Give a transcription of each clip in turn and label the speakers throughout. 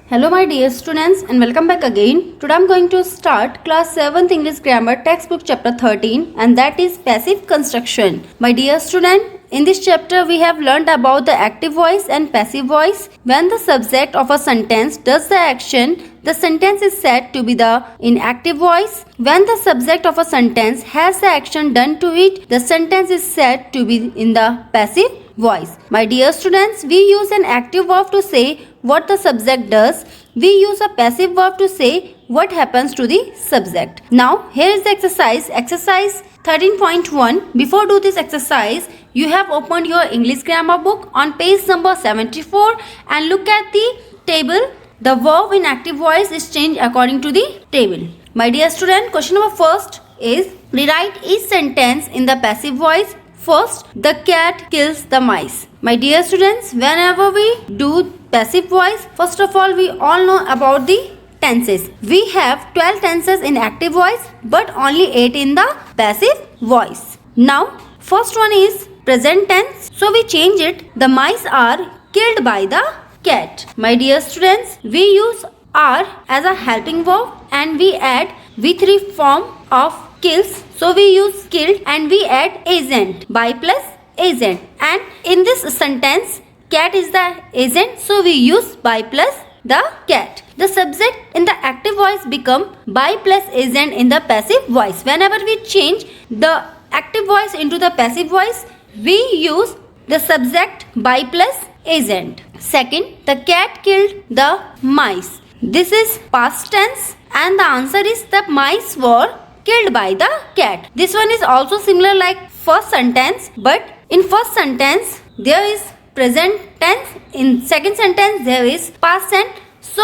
Speaker 1: Hello my dear students and welcome back again. Today I am going to start class 7th English Grammar textbook chapter 13 and that is passive construction. My dear student, in this chapter we have learned about the active voice and passive voice. When the subject of a sentence does the action, the sentence is said to be the inactive voice. When the subject of a sentence has the action done to it, the sentence is said to be in the passive voice. My dear students, we use an active verb to say what the subject does. We use a passive verb to say what happens to the subject. Now, here is the exercise. Exercise 13.1. Before do this exercise, you have opened your English grammar book on page number 74 and look at the table. The verb in active voice is changed according to the table. My dear student, question number first is rewrite each sentence in the passive voice. First, the cat kills the mice. My dear students, whenever we do passive voice, first of all, we all know about the tenses. We have 12 tenses in active voice, but only 8 in the passive voice. Now, first one is present tense. So, we change it. The mice are killed by the cat. My dear students, we use are as a helping verb and we add V3 form of kills. So we use killed and we add agent, by plus agent, and in this sentence cat is the agent, so we use by plus the cat. The subject in the active voice become by plus agent in the passive voice. Whenever we change the active voice into the passive voice, we use the subject by plus agent. Second, the cat killed the mice. This is past tense and the answer is the mice were killed by the cat. This one is also similar like first sentence, but in first sentence there is present tense, in second sentence there is past tense. So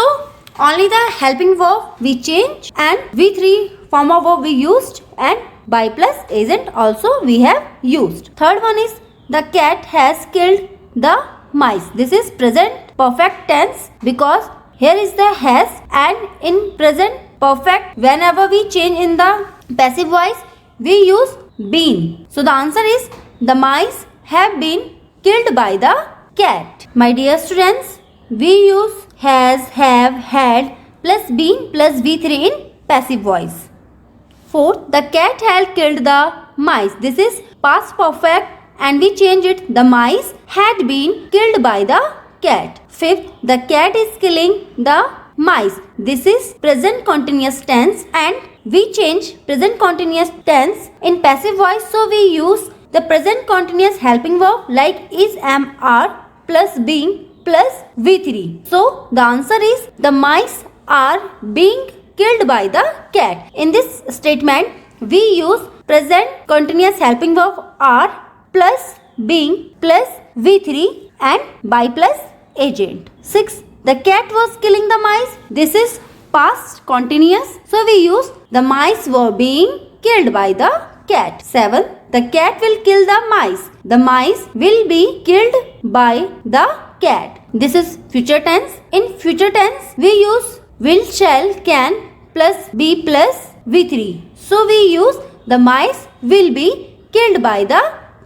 Speaker 1: only the helping verb we change and V3 form of verb we used and by plus agent also we have used. Third one is the cat has killed the mice. This is present perfect tense because here is the has and in present perfect whenever we change in the passive voice we use been. So the answer is the mice have been killed by the cat. My dear students, we use has, have, had plus been plus V3 in passive voice. Fourth, the cat had killed the mice. This is past perfect and we change it. The mice had been killed by the cat. Fifth, the cat is killing the mice. This is present continuous tense and we change present continuous tense in passive voice, so we use the present continuous helping verb like is, am, are plus being plus V3. So the answer is the mice are being killed by the cat. In this statement we use present continuous helping verb are plus being plus V3 and by plus agent. 6. The cat was killing the mice. This is past continuous, so we use the mice were being killed by the cat. 7. The cat will kill the mice. The mice will be killed by the cat. This is future tense. In future tense we use will, shall, can plus be plus V3. So we use the mice will be killed by the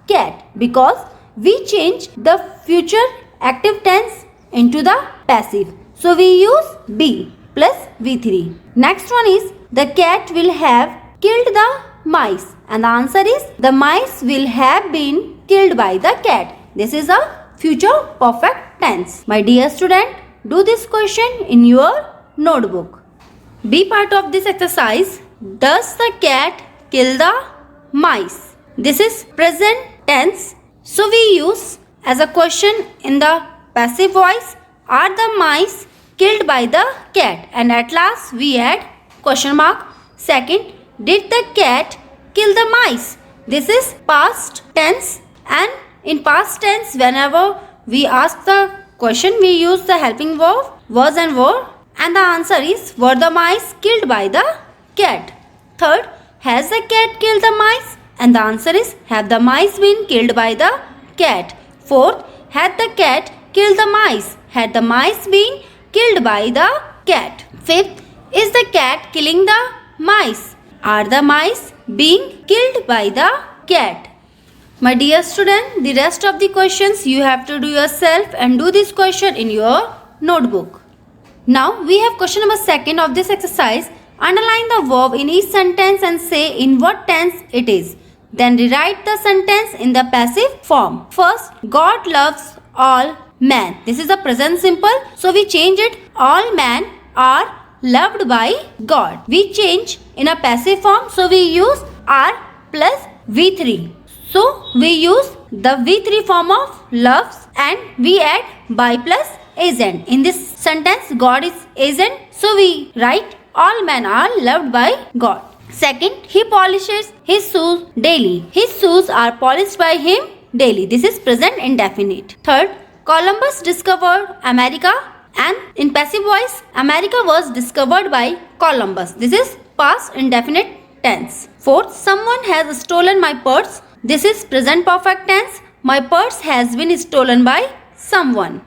Speaker 1: cat because we change the future active tense into the passive. So we use be plus V3. Next one is the cat will have killed the mice and the answer is the mice will have been killed by the cat. This is a future perfect tense. My dear student, do this question in your notebook. Be part of this exercise. Does the cat kill the mice? This is present tense, so we use as a question in the passive voice, are the mice killed by the cat? And at last we add question mark. Second, did the cat kill the mice? This is past tense and in past tense whenever we ask the question we use the helping verb was and were and the answer is were the mice killed by the cat. Third, has the cat killed the mice? And the answer is have the mice been killed by the cat. Fourth, had the cat killed the mice? Had the mice been killed by the cat? Fifth, is the cat killing the mice? Are the mice being killed by the cat? My dear student, the rest of the questions you have to do yourself and do this question in your notebook. Now we have question number 2 of this exercise. Underline the verb in each sentence and say in what tense it is. Then rewrite the sentence in the passive form. First, God loves all men. This is the present simple. So we change it. All men are loved by God. We change in a passive form. So we use are plus V3. So we use the V3 form of loves and we add by plus agent. In this sentence, God is agent. So we write all men are loved by God. Second, he polishes his shoes daily. His shoes are polished by him daily. This is present indefinite. Third, Columbus discovered America and in passive voice, America was discovered by Columbus. This is past indefinite tense. Fourth, someone has stolen my purse. This is present perfect tense. My purse has been stolen by someone.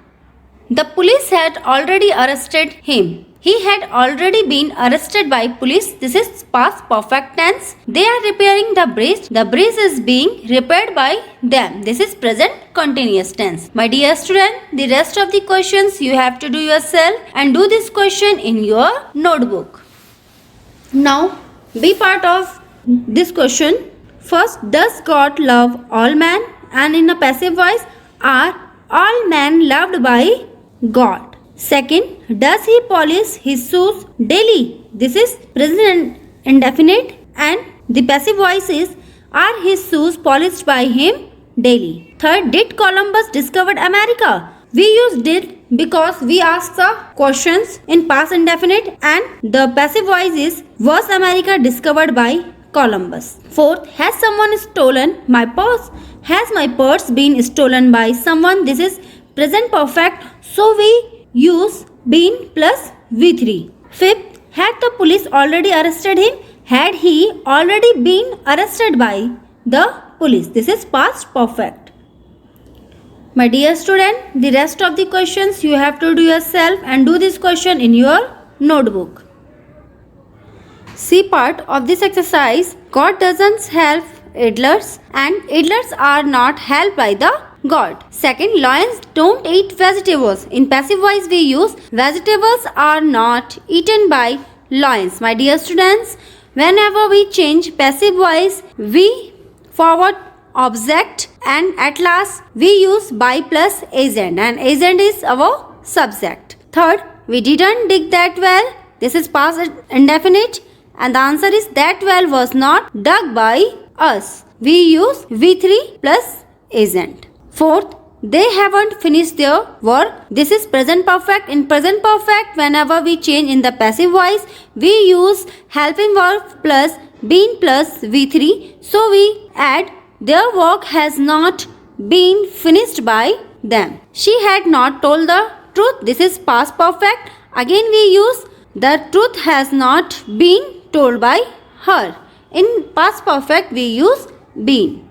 Speaker 1: The police had already arrested him. He had already been arrested by police. This is past perfect tense. They are repairing the bridge. The bridge is being repaired by them. This is present continuous tense. My dear student, the rest of the questions you have to do yourself and do this question in your notebook. Now, be part of this question. First, does God love all men? And in a passive voice, are all men loved by God? Second, does he polish his shoes daily? This is present indefinite and the passive voice is are his shoes polished by him daily? Third, did Columbus discover America? We use did because we ask the questions in past indefinite and the passive voice is was America discovered by Columbus. Fourth, has someone stolen my purse? Has my purse been stolen by someone? This is present perfect. So we use been plus V3. Fifth, had the police already arrested him? Had he already been arrested by the police? This is past perfect. My dear student, the rest of the questions you have to do yourself and do this question in your notebook. C part of this exercise, God doesn't help idlers and idlers are not helped by the God. Second, lions don't eat vegetables. In passive voice we use vegetables are not eaten by lions. My dear students, whenever we change passive voice, we forward object and at last we use by plus agent and agent is our subject. Third, we didn't dig that well. This is past indefinite and the answer is that well was not dug by us. We use V3 plus agent. Fourth, they haven't finished their work. This is present perfect. In present perfect, whenever we change in the passive voice, we use helping verb plus been plus V3. So we add their work has not been finished by them. She had not told the truth. This is past perfect. Again we use the truth has not been told by her. In past perfect we use been.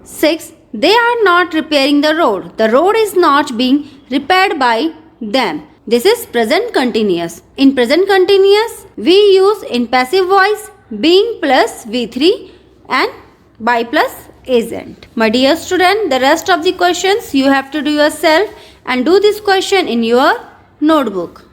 Speaker 1: 6. They are not repairing the road. The road is not being repaired by them. This is present continuous. In present continuous, we use in passive voice being plus V3 and by plus agent. My dear student, the rest of the questions you have to do yourself and do this question in your notebook.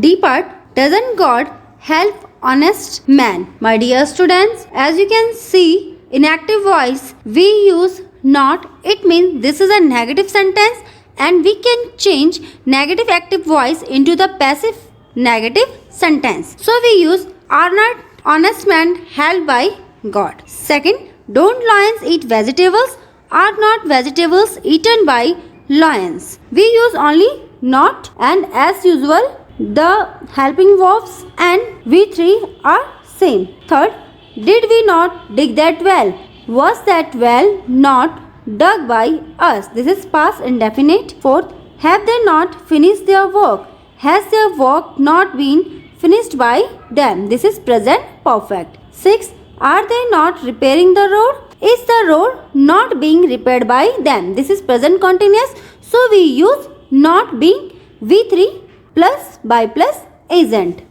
Speaker 1: D part, doesn't God help honest man? My dear students, as you can see, in active voice, we use not. It means this is a negative sentence and we can change negative active voice into the passive negative sentence. So we use are not honest men helped by God. Second, don't lions eat vegetables? Are not vegetables eaten by lions? We use only not and as usual the helping verbs and V3 are same. Third, did we not dig that well? Was that well not dug by us? This is past indefinite. Fourth, have they not finished their work? Has their work not been finished by them? This is present perfect. 6. Are they not repairing the road? Is the road not being repaired by them? This is present continuous. So we use not being V3 plus by plus agent.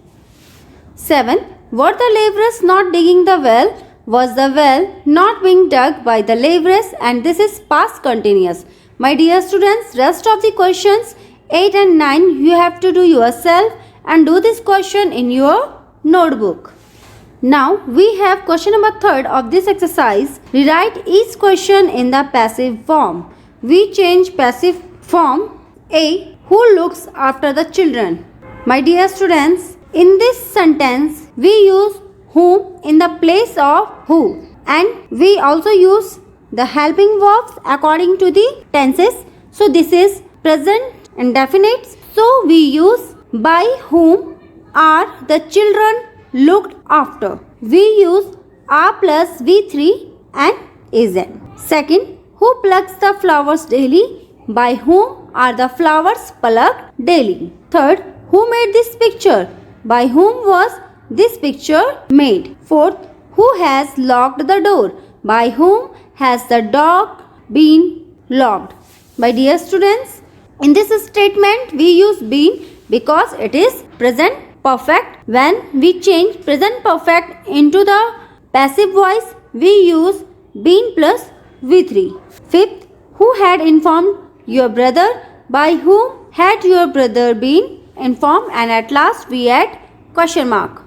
Speaker 1: 7. Were the laborers not digging the well? Was the well not being dug by the laborers? And this is past continuous. My dear students, rest of the questions 8 and 9 you have to do yourself and do this question in your notebook. Now we have question number 3 of this exercise. Rewrite each question in the passive form. We change passive form. A. Who looks after the children? My dear students, in this sentence we use whom in the place of who, and we also use the helping verbs according to the tenses. So this is present indefinite. So we use by whom are the children looked after. We use are plus V3 and isn't. Second, who plucks the flowers daily? By whom are the flowers plucked daily. Third, who made this picture? By whom was this picture made? Fourth, who has locked the door? By whom has the dog been locked? My dear students, in this statement we use been because it is present perfect. When we change present perfect into the passive voice, we use been plus V3. Fifth, who had informed your brother? By whom had your brother been informed? And at last we add question mark.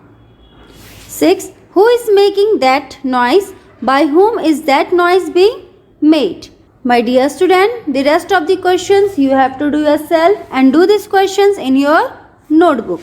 Speaker 1: Sixth, who is making that noise? By whom is that noise being made? My dear student, the rest of the questions you have to do yourself and do these questions in your notebook.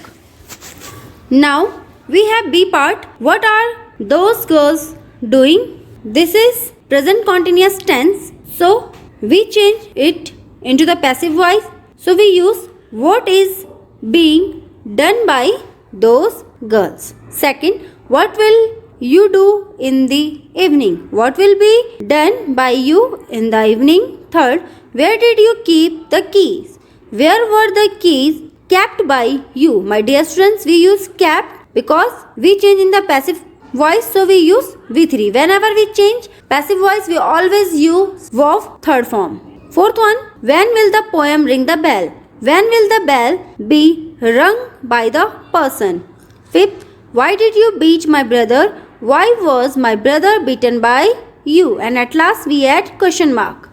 Speaker 1: Now we have B part. What are those girls doing? This is present continuous tense. So we change it into the passive voice. So we use what is being done by those girls. Second, what will you do in the evening? What will be done by you in the evening? Third, where did you keep the keys? Where were the keys kept by you? My dear students, we use kept because we change in the passive voice, so we use V3. Whenever we change passive voice, we always use verb third form. Fourth one, when will the poem ring the bell? When will the bell be rung by the person? Fifth, why did you beat my brother? Why was my brother beaten by you? And at last we add question mark.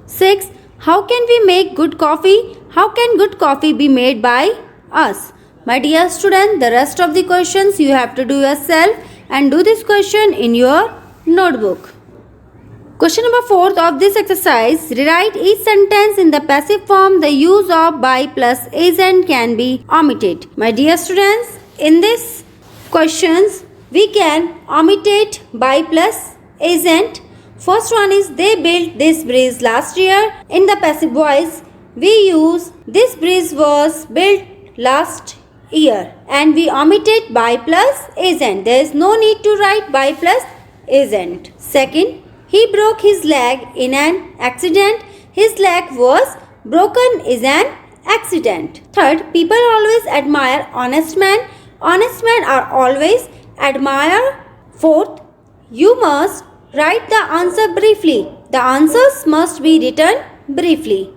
Speaker 1: Sixth, how can we make good coffee? How can good coffee be made by us? My dear student, the rest of the questions you have to do yourself and do this question in your notebook. Question number 4 of this exercise. Rewrite each sentence in the passive form. The use of by plus isn't can be omitted. My dear students, in this questions we can omit by plus isn't. First one is they built this bridge last year. In the passive voice we use this bridge was built last year and we omitted by plus isn't. There is no need to write by plus isn't. Second, he broke his leg in an accident. His leg was broken is an accident. Third, people always admire honest men. Honest men are always admired. Fourth, you must write the answer briefly. The answers must be written briefly.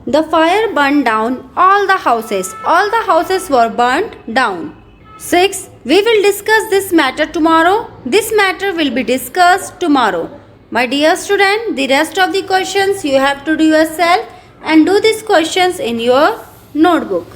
Speaker 1: The fire burned down all the houses. All the houses were burned down. 6. We will discuss this matter tomorrow. This matter will be discussed tomorrow. My dear student, the rest of the questions you have to do yourself and do these questions in your notebook.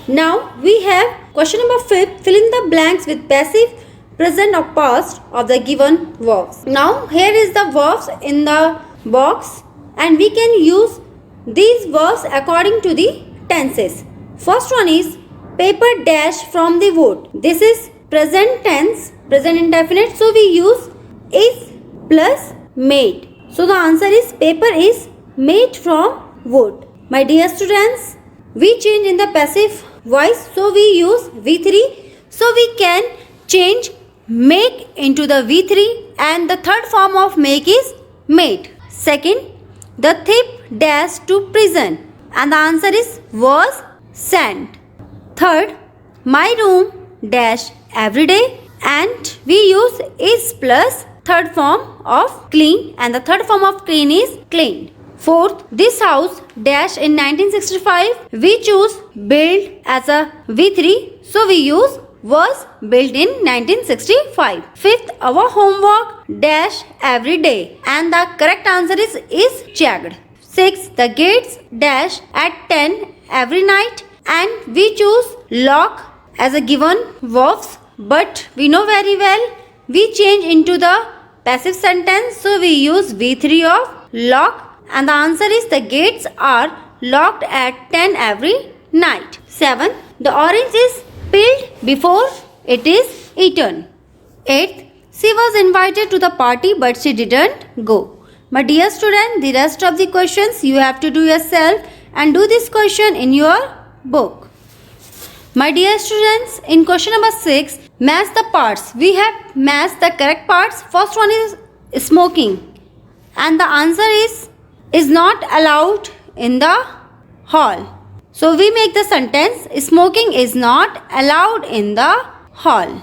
Speaker 1: Now we have question number 5. Fill in the blanks with passive, present or past of the given verbs. Now here is the verbs in the box and we can use these verbs according to the tenses. First one is paper dash from the wood. This is present tense, present indefinite. So we use is plus made. So the answer is paper is made from wood. My dear students, we change in the passive voice. So we use V3. So we can change make into the V3 and the third form of make is made. Second, the thief dashed to prison and the answer is was sent. Third, my room dash every day and we use is plus third form of clean and the third form of clean is cleaned. Fourth, this house dash in 1965. We choose build as a V3. So we use was built in 1965. Fifth, our homework dash every day and the correct answer is checked. Sixth, the gates dash at 10 every night and we choose lock as a given verbs, but we know very well we change into the passive sentence, so we use V3 of lock, and the answer is the gates are locked at 10 every night. 7. The orange is peeled before it is eaten. 8. She was invited to the party but she didn't go. My dear student, the rest of the questions you have to do yourself and do this question in your book. My dear students, in question number 6, match the parts. We have matched the correct parts. First one is smoking, and the answer is not allowed in the hall. So we make the sentence, smoking is not allowed in the hall.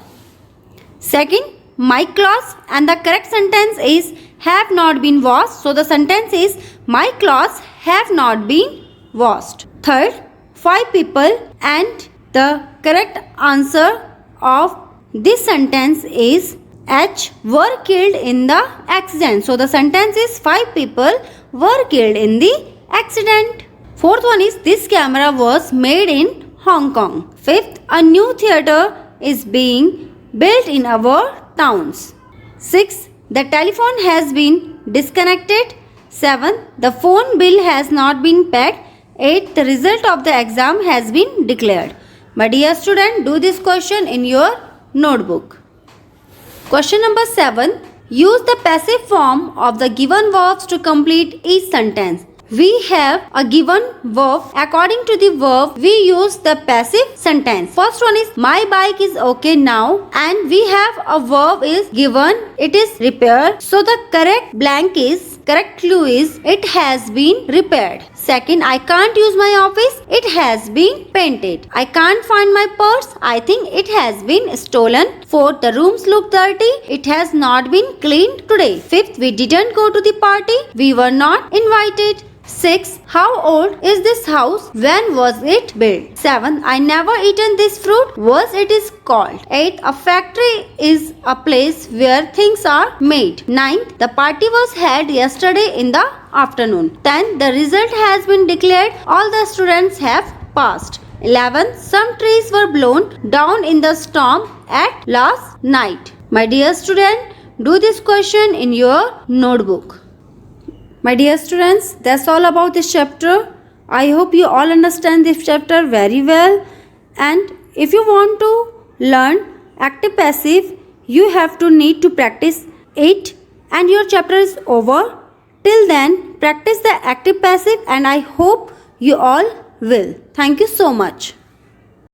Speaker 1: Second, my clothes, and the correct sentence is have not been washed. So the sentence is my clothes have not been washed. Third, 5 people, and the correct answer of this sentence is H were killed in the accident. So the sentence is 5 people were killed in the accident. Fourth one is this camera was made in Hong Kong. Fifth, a new theatre is being built in our towns. Sixth, the telephone has been disconnected. 7. The phone bill has not been paid. 8. The result of the exam has been declared. My dear student, do this question in your notebook. Question number 7. Use the passive form of the given verbs to complete each sentence. We have a given verb. According to the verb, we use the passive sentence. First one is my bike is okay now, and we have a verb is given, it is repaired. So the correct clue is it has been repaired. Second, I can't use my office, it has been painted. I can't find my purse, I think it has been stolen. Fourth, the rooms look dirty, it has not been cleaned today. Fifth, we didn't go to the party, we were not invited. 6. How old is this house? When was it built? 7. I never eaten this fruit. Was it is called? 8. A factory is a place where things are made. 9. The party was held yesterday in the afternoon. 10. The result has been declared. All the students have passed. 11. Some trees were blown down in the storm at last night. My dear student, do this question in your notebook. My dear students, that's all about this chapter. I hope you all understand this chapter very well. And if you want to learn active passive, you have to need to practice it, and your chapter is over. Till then, practice the active passive, and I hope you all will. Thank you so much.